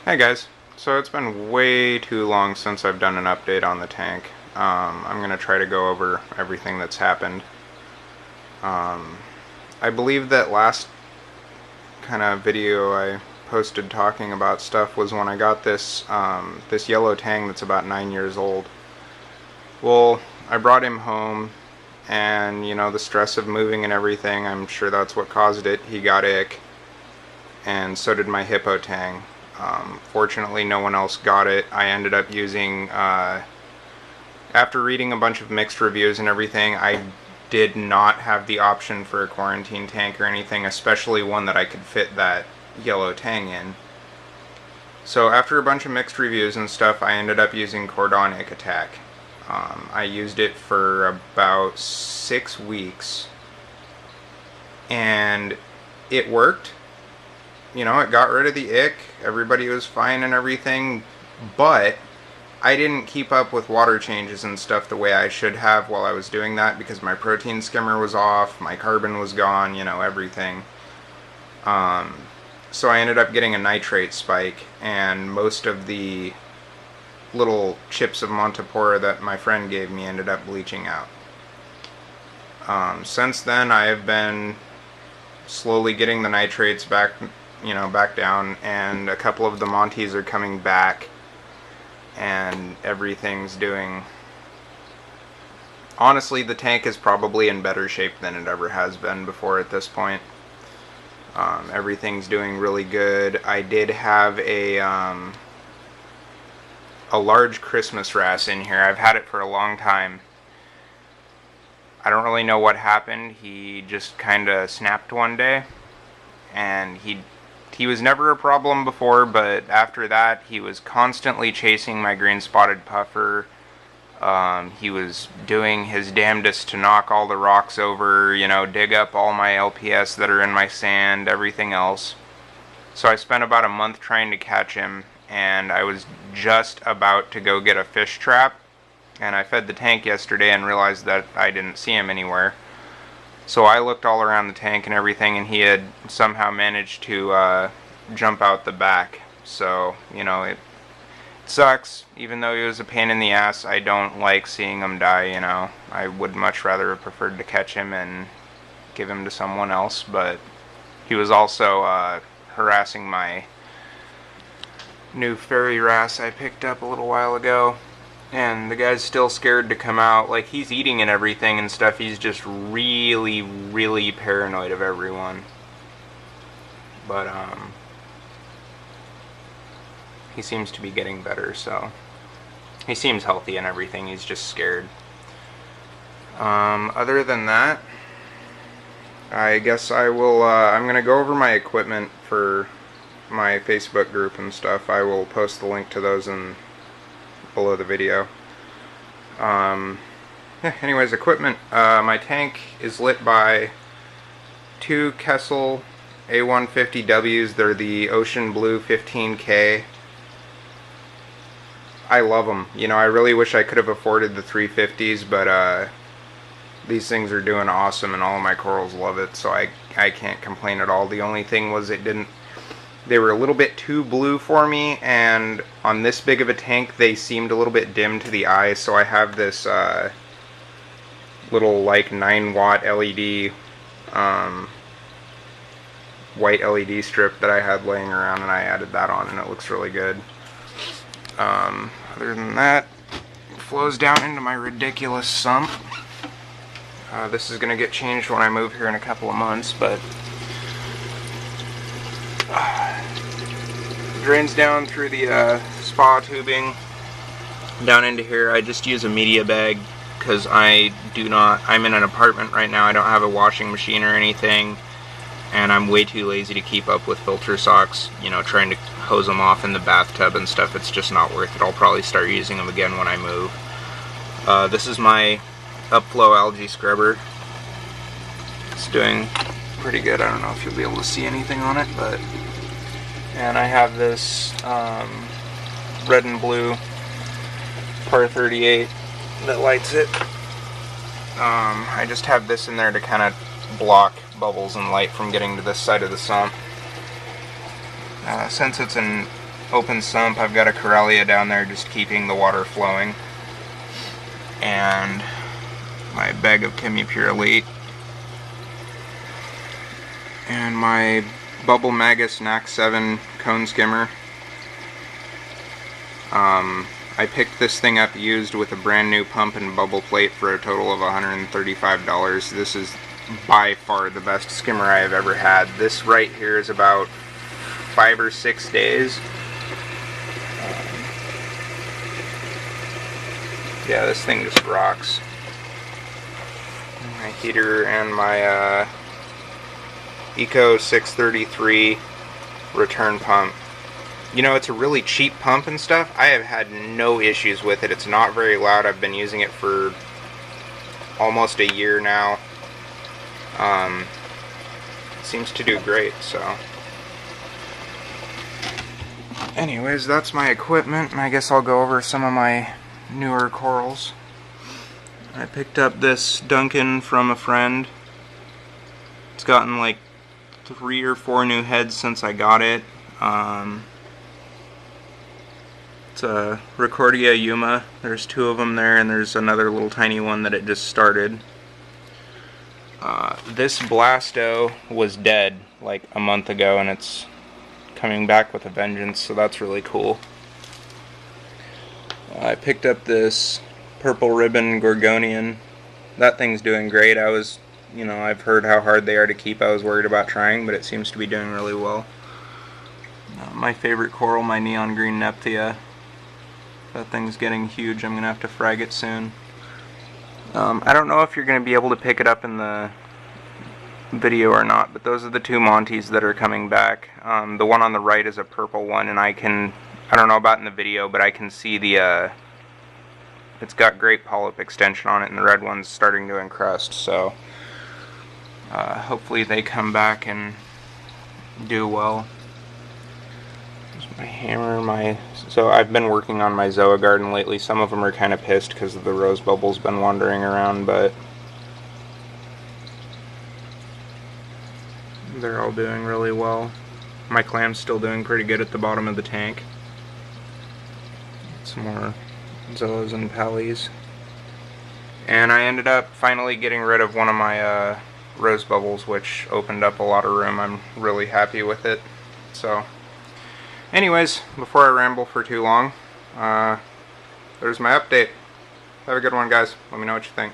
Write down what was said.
Hey guys, so it's been way too long since I've done an update on the tank. I'm going to try to go over everything that's happened. I believe that last kind of video I posted talking about stuff was when I got this yellow tang that's about 9 years old. Well, I brought him home, and the stress of moving and everything, I'm sure that's what caused it. He got ick, and so did my hippo tang. Fortunately, no one else got it. I ended up using, after reading a bunch of mixed reviews and everything, I did not have the option for a quarantine tank or anything, especially one that I could fit that yellow tang in. So after a bunch of mixed reviews and stuff, I ended up using Cordon Ick Attack. I used it for about 6 weeks, and it worked. It got rid of the ick, everybody was fine and everything, but I didn't keep up with water changes and stuff the way I should have while I was doing that, because my protein skimmer was off, my carbon was gone, everything. So I ended up getting a nitrate spike, and most of the little chips of Montipora that my friend gave me ended up bleaching out. Since then, I have been slowly getting the nitrates back down, and a couple of the Monties are coming back, and everything's doing... Honestly, the tank is probably in better shape than it ever has been before at this point. Everything's doing really good. I did have a large Christmas wrasse in here. I've had it for a long time. I don't really know what happened. He just kind of snapped one day, and he was never a problem before, but after that he was constantly chasing my green spotted puffer. He was doing his damnedest to knock all the rocks over, dig up all my LPS that are in my sand, everything else. So I spent about a month trying to catch him, and I was just about to go get a fish trap, and I fed the tank yesterday and realized that I didn't see him anywhere. So I looked all around the tank and everything, and he had somehow managed to jump out the back. So, it sucks. Even though he was a pain in the ass, I don't like seeing him die, I would much rather have preferred to catch him and give him to someone else, but he was also harassing my new fairy wrasse I picked up a little while ago. And the guy's still scared to come out. Like, he's eating and everything and stuff. He's just really, really paranoid of everyone. But, he seems to be getting better, so... He seems healthy and everything. He's just scared. Other than that, I guess I will, I'm gonna go over my equipment for my Facebook group and stuff. I will post the link to those below the video. Anyways, equipment. My tank is lit by 2 Kessel A150Ws. They're the Ocean Blue 15K. I love them. I really wish I could have afforded the 350s, but these things are doing awesome, and all of my corals love it, so I can't complain at all. The only thing was they were a little bit too blue for me, and on this big of a tank they seemed a little bit dim to the eye, so I have this little like 9-watt LED white LED strip that I had laying around, and I added that on, and it looks really good. Other than that, it flows down into my ridiculous sump. This is going to get changed when I move here in a couple of months, but drains down through the spa tubing down into here. I just use a media bag because I'm in an apartment right now. I don't have a washing machine or anything, and I'm way too lazy to keep up with filter socks, trying to hose them off in the bathtub and stuff. It's just not worth it. I'll probably start using them again when I move. This is my upflow algae scrubber. It's doing pretty good. I don't know if you'll be able to see anything on it, but... And I have this red and blue par 38 that lights it. I just have this in there to kind of block bubbles and light from getting to this side of the sump. Since it's an open sump. I've got a Corellia down there just keeping the water flowing. And my bag of Chemi-Pure Elite. And my Bubble Magus NAC 7 cone skimmer. I picked this thing up used with a brand new pump and bubble plate for a total of $135. This is by far the best skimmer I have ever had. This right here is about 5 or 6 days. Yeah, this thing just rocks. My heater and my Eco 633 return pump. You know, it's a really cheap pump and stuff. I have had no issues with it. It's not very loud. I've been using it for almost a year now. It seems to do great, so. Anyways, that's my equipment, and I guess I'll go over some of my newer corals. I picked up this Duncan from a friend. It's gotten like 3 or 4 new heads since I got it. It's a Recordia Yuma. There's 2 of them there, and there's another little tiny one that it just started. This Blasto was dead like a month ago, and it's coming back with a vengeance, so that's really cool. I picked up this Purple Ribbon Gorgonian. That thing's doing great. I've heard how hard they are to keep. I was worried about trying, but it seems to be doing really well. My favorite coral, my Neon Green Nephthya. That thing's getting huge. I'm going to have to frag it soon. I don't know if you're going to be able to pick it up in the video or not, but those are the 2 Monties that are coming back. The one on the right is a purple one, and I don't know about in the video, but I can see it's got great polyp extension on it, and the red one's starting to encrust, so hopefully they come back and do well. There's my hammer, so I've been working on my Zoa garden lately. Some of them are kind of pissed because the rose bubble's been wandering around, but they're all doing really well. My clam's still doing pretty good at the bottom of the tank. Some more Zoas and Pallies. And I ended up finally getting rid of one of my rose bubbles, which opened up a lot of room. I'm really happy with it. So, anyways, before I ramble for too long, there's my update. Have a good one, guys. Let me know what you think.